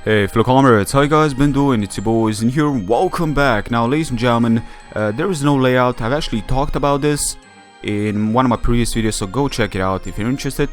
Hey fellow comrades, how you guys been doing? It's your boys in here, welcome back. Now ladies and gentlemen, there is no layout. I've actually talked about this in one of my previous videos, so go check it out if you're interested,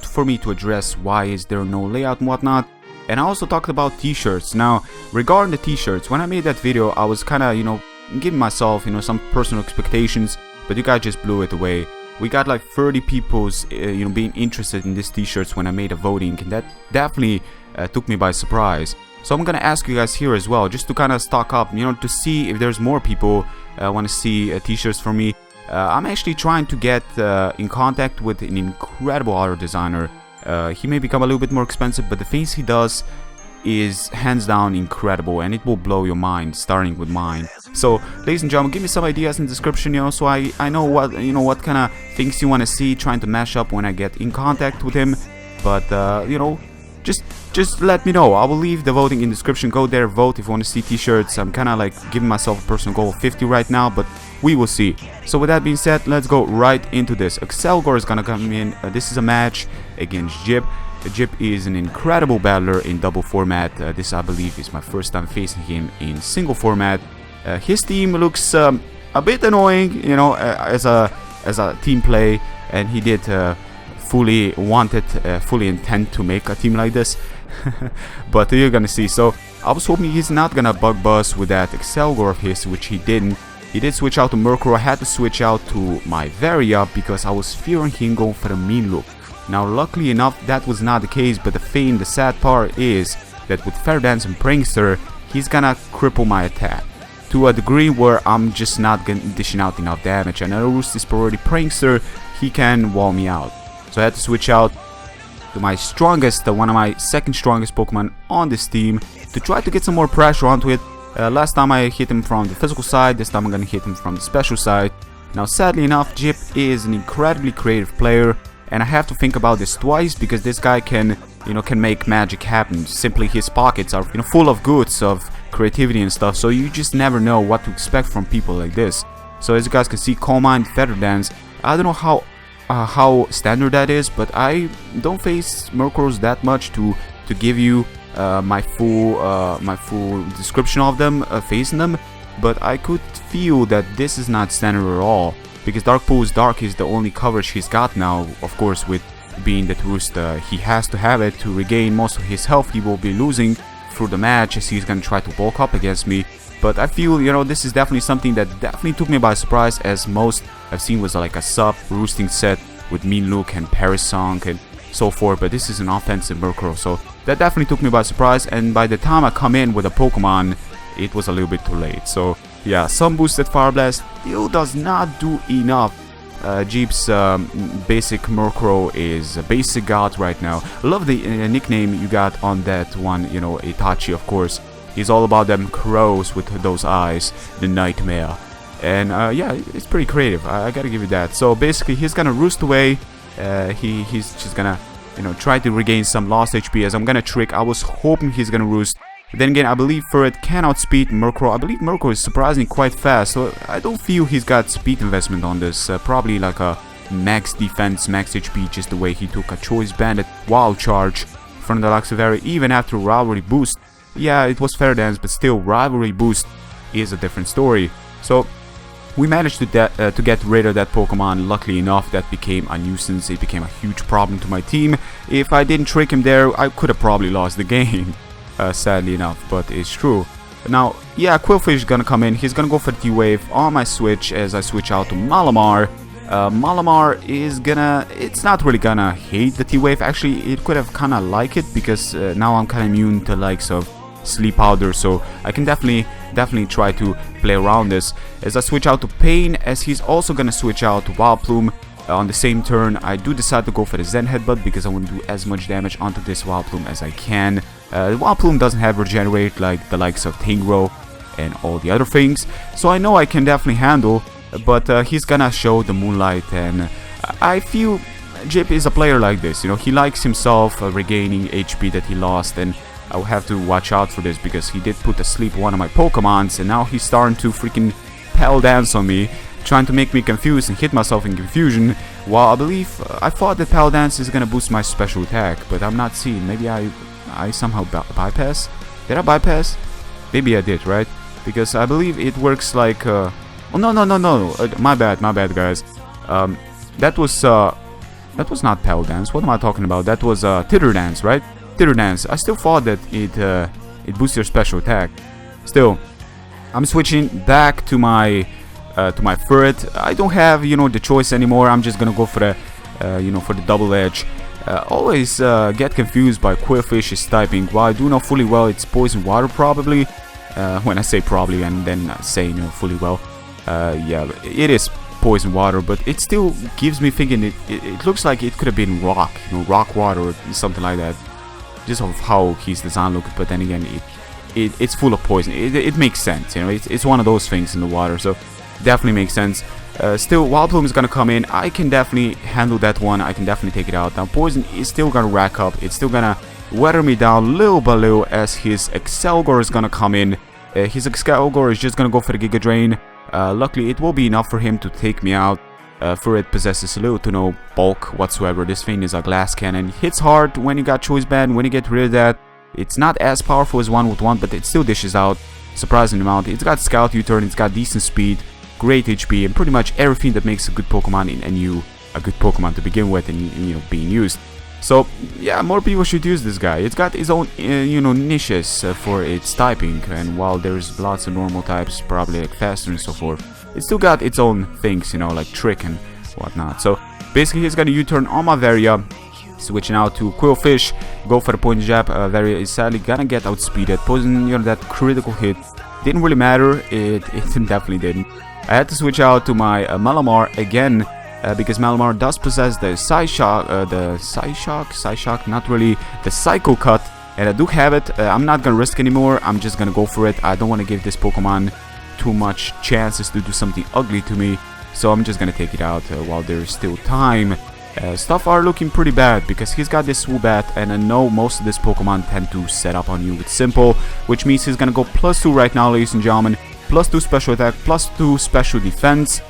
for me to address why is there no layout and whatnot. And I also talked about t-shirts. Now, regarding the t-shirts, when I made that video, I was kinda, giving myself, some personal expectations, but you guys just blew it away. We got like 30 people's, being interested in these t-shirts when I made a voting, and that definitely took me by surprise. So I'm gonna ask you guys here as well, just to kind of stock up, to see if there's more people want to see t-shirts from me. I'm actually trying to get in contact with an incredible art designer. He may become a little bit more expensive, but the things he does is hands down incredible, and it will blow your mind, starting with mine. So ladies and gentlemen, give me some ideas in the description, so I know what what kind of things you want to see, trying to mash up when I get in contact with him. But just let me know. I will leave the voting in the description. Go there, vote if you want to see t-shirts. I'm kind of like giving myself a personal goal of 50 right now, but we will see. So with that being said, let's go right into this. Excelgor is gonna come in. This is a match against Jip. Jip is an incredible battler in double format. This, I believe, is my first time facing him in single format. His team looks a bit annoying, as a team play, and he did fully intend to make a team like this. But you're gonna see. So I was hoping he's not gonna bug buzz with that Excelgor of his, which he didn't. He did switch out to Mercury. I had to switch out to my Varia because I was fearing him going for the mean look. Now luckily enough that was not the case, but the sad part is that with Fair Dance and Prankster, he's gonna cripple my attack to a degree where I'm just not dishing out enough damage, and I use this priority Prankster, he can wall me out. So I had to switch out to my strongest, one of my second strongest Pokemon on this team, to try to get some more pressure onto it. Last time I hit him from the physical side, this time I'm gonna hit him from the special side. Now sadly enough, Jip is an incredibly creative player, and I have to think about this twice, because this guy can make magic happen. Simply his pockets are full of goods, of creativity and stuff, so you just never know what to expect from people like this. So as you guys can see, Calm Mind, Feather Dance, I don't know how standard that is, but I don't face Murkrows that much to give you my full description of them, facing them, but I could feel that this is not standard at all, because Dark Pulse Dark is the only coverage he's got now. Of course, with being that Roost, he has to have it to regain most of his health. He will be losing through the match as he's gonna try to bulk up against me. But I feel, this is definitely something that definitely took me by surprise, as most I've seen was like a sub roosting set with Mean Look and Paris Song and so forth, but this is an offensive Murkrow, so that definitely took me by surprise, and by the time I come in with a Pokemon, it was a little bit too late. So yeah, some boosted Fire Blast still does not do enough. Jeep's basic Murkrow is a basic god right now. I love the nickname you got on that one, Itachi, of course. He's all about them crows with those eyes, the nightmare. And yeah, it's pretty creative, I gotta give you that. So basically he's gonna roost away. He's just gonna try to regain some lost HP as I'm gonna trick. I was hoping he's gonna roost, but then again I believe Furret can outspeed Murkrow. I believe Murkrow is surprisingly quite fast, so I don't feel he's got speed investment on this. Probably like a max defense, max HP, just the way he took a Choice Bandit Wild Charge from the Luxavera even after Rivalry Boost. Yeah, it was Fair Dance, but still Rivalry Boost is a different story. So we managed to get rid of that Pokemon. Luckily enough, that became a nuisance. It became a huge problem to my team. If I didn't trick him there, I could have probably lost the game, sadly enough, but it's true. Now, yeah, Quillfish is gonna come in. He's gonna go for the T-Wave on my switch as I switch out to Malamar. Malamar is it's not really gonna hate the T-Wave. Actually, it could have kinda like it, because now I'm kinda immune to likes of Sleep Powder, so I can definitely try to play around this as I switch out to Pain, as he's also gonna switch out to Vileplume. On the same turn, I do decide to go for the Zen Headbutt because I want to do as much damage onto this Vileplume as I can. The Vileplume doesn't have Regenerate like the likes of Tingro and all the other things, so I know I can definitely handle, but he's gonna show the Moonlight, and I feel Jip is a player like this, he likes himself regaining HP that he lost, and I will have to watch out for this because he did put asleep one of my Pokemons, and now he's starting to freaking Pal Dance on me, trying to make me confused and hit myself in confusion, while I thought that Pal Dance is gonna boost my special attack, but I'm not seeing. Maybe I I somehow bypass. Did I bypass? Maybe I did, right? Because I believe it works like oh no, my bad guys. That was not Pal Dance. What am I talking about? That was Titter Dance, right? Titter Dance. I still thought that it boosts your special attack. Still, I'm switching back to my Furret. I don't have, you know, the choice anymore. I'm just gonna go for the you know, for the double edge. Always get confused by Quillfish's typing. While I do know fully well it's poison water probably. When I say probably and then say, you know, fully well, yeah, it is poison water, but it still gives me thinking it looks like it could have been rock, you know, rock water or something like that, just of how his design looks. But then again, it's full of poison. It makes sense, you know. It's one of those things in the water, so definitely makes sense. Still, Wild Plume is gonna come in. I can definitely handle that one. I can definitely take it out. Now, poison is still gonna rack up. It's still gonna weather me down little by little as his Excelgor is gonna come in. His Excelgor is just gonna go for the Giga Drain. Luckily, it will be enough for him to take me out. For it possesses little to no bulk whatsoever. This thing is a glass cannon. Hits hard when you got Choice Band. When you get rid of that, it's not as powerful as one would want, but it still dishes out surprising amount. It's got Scout U-turn. It's got decent speed, great HP, and pretty much everything that makes a good Pokemon in NU a good Pokemon to begin with, and you know, being used. So yeah, more people should use this guy. It's got its own you know, niches for its typing, and while there's lots of normal types, probably like faster and so forth, it's still got its own things, you know, like Trick and whatnot. So basically, he's gonna U-turn on my Varia, switching out to Quillfish, go for the Poison Jab. Varia is sadly gonna get outspeeded. Poison, you know, that critical hit didn't really matter. It definitely didn't. I had to switch out to my Malamar again. Because Malamar does possess the Psyshock, not really, the Psycho Cut, and I do have it. I'm not gonna risk anymore. I'm just gonna go for it. I don't want to give this Pokemon too much chances to do something ugly to me, so I'm just gonna take it out while there's still time. Stuff are looking pretty bad because he's got this Swoobat, and I know most of this Pokemon tend to set up on you with Simple, which means he's gonna go +2 right now, ladies and gentlemen. +2 special attack, +2 special defense.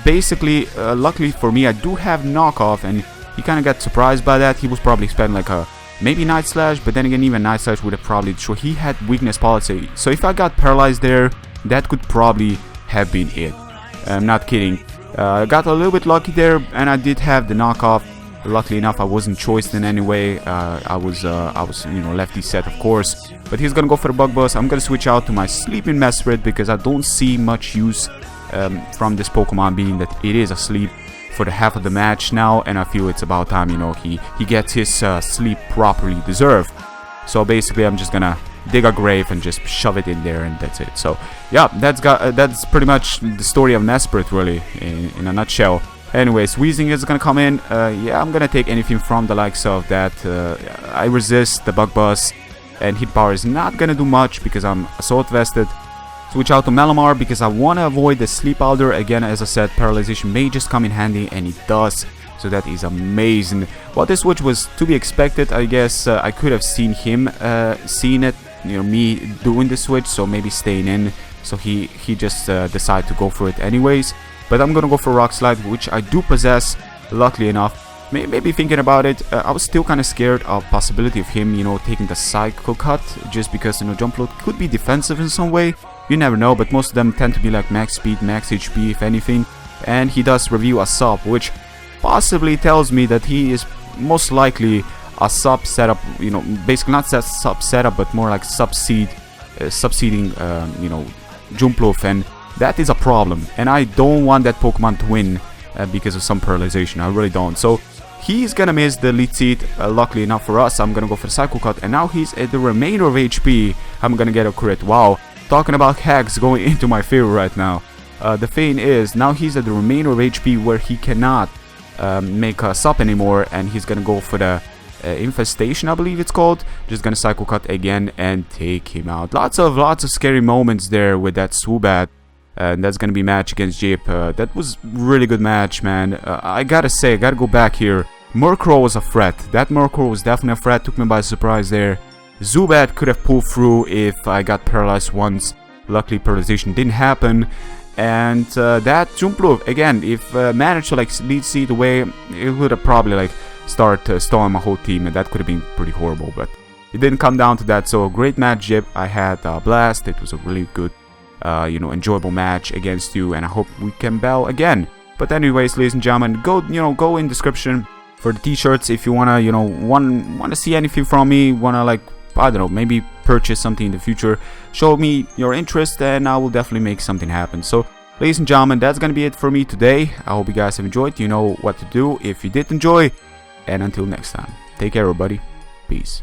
Basically, luckily for me, I do have knockoff, and he kind of got surprised by that. He was probably expecting like a maybe Night Slash, but then again, even Night Slash would have probably destroyed. He had weakness policy, so if I got paralyzed there, that could probably have been it. I'm not kidding. I got a little bit lucky there, and I did have the knockoff. Luckily enough, I wasn't choiced in any way. I was you know, lefty set, of course. But he's gonna go for the Bug Buzz. I'm gonna switch out to my Sleeping Mesprit because I don't see much use from this Pokemon, being that it is asleep for the half of the match now, and I feel it's about time, you know, he gets his sleep properly deserved. So basically, I'm just gonna dig a grave and just shove it in there, and that's it. So yeah, that's pretty much the story of Mesprit, really, in a nutshell. Anyways, Weezing is gonna come in. Yeah, I'm gonna take anything from the likes of that. I resist the Bug Buzz, and Hit Power is not gonna do much because I'm Assault Vested. Switch out to Malamar because I want to avoid the Sleep Powder. Again, as I said, Paralyzation may just come in handy, and it does. So that is amazing. Well, this switch was to be expected. I guess I could have seen him seeing it, you know, me doing the switch, so maybe staying in. So he just decided to go for it anyways. But I'm gonna go for Rock Slide, which I do possess, luckily enough. Maybe thinking about it, I was still kind of scared of possibility of him, you know, taking the Psycho Cut, just because, you know, Jump Float could be defensive in some way. You never know, but most of them tend to be like max speed, max HP, if anything. And he does review a sub, which possibly tells me that he is most likely a sub setup, you know, basically not sub setup, but more like subseeding, you know, Jumpluff, and that is a problem. And I don't want that Pokemon to win because of some paralyzation. I really don't. So he's gonna miss the lead seat. Luckily enough for us, I'm gonna go for Psycho Cut, and now he's at the remainder of HP. I'm gonna get a crit. Wow. Talking about hacks going into my favor right now. The thing is, now he's at the remainder of HP where he cannot make us up anymore, and he's gonna go for the Infestation, I believe it's called. Just gonna Psycho Cut again and take him out. Lots of scary moments there with that Swoobat. And that's gonna be match against Jip. That was really good match, man. I gotta say, I gotta go back here. Murkrow was a threat. That Murkrow was definitely a threat. Took me by surprise there. Zubat could have pulled through if I got paralyzed once. Luckily, paralyzation didn't happen. And that Jumpluff, again, if managed to like lead seed away, it would have probably like start stalling my whole team, and that could have been pretty horrible. But it didn't come down to that. So great match, Jip. I had a blast. It was a really good, enjoyable match against you, and I hope we can battle again. But anyways, ladies and gentlemen, go in description for the t-shirts if you wanna, wanna see anything from me, wanna, like, I don't know, maybe purchase something in the future. Show me your interest and I will definitely make something happen. So ladies and gentlemen, that's gonna be it for me today. I hope you guys have enjoyed. You know what to do if you did enjoy. And until next time, take care everybody. Peace.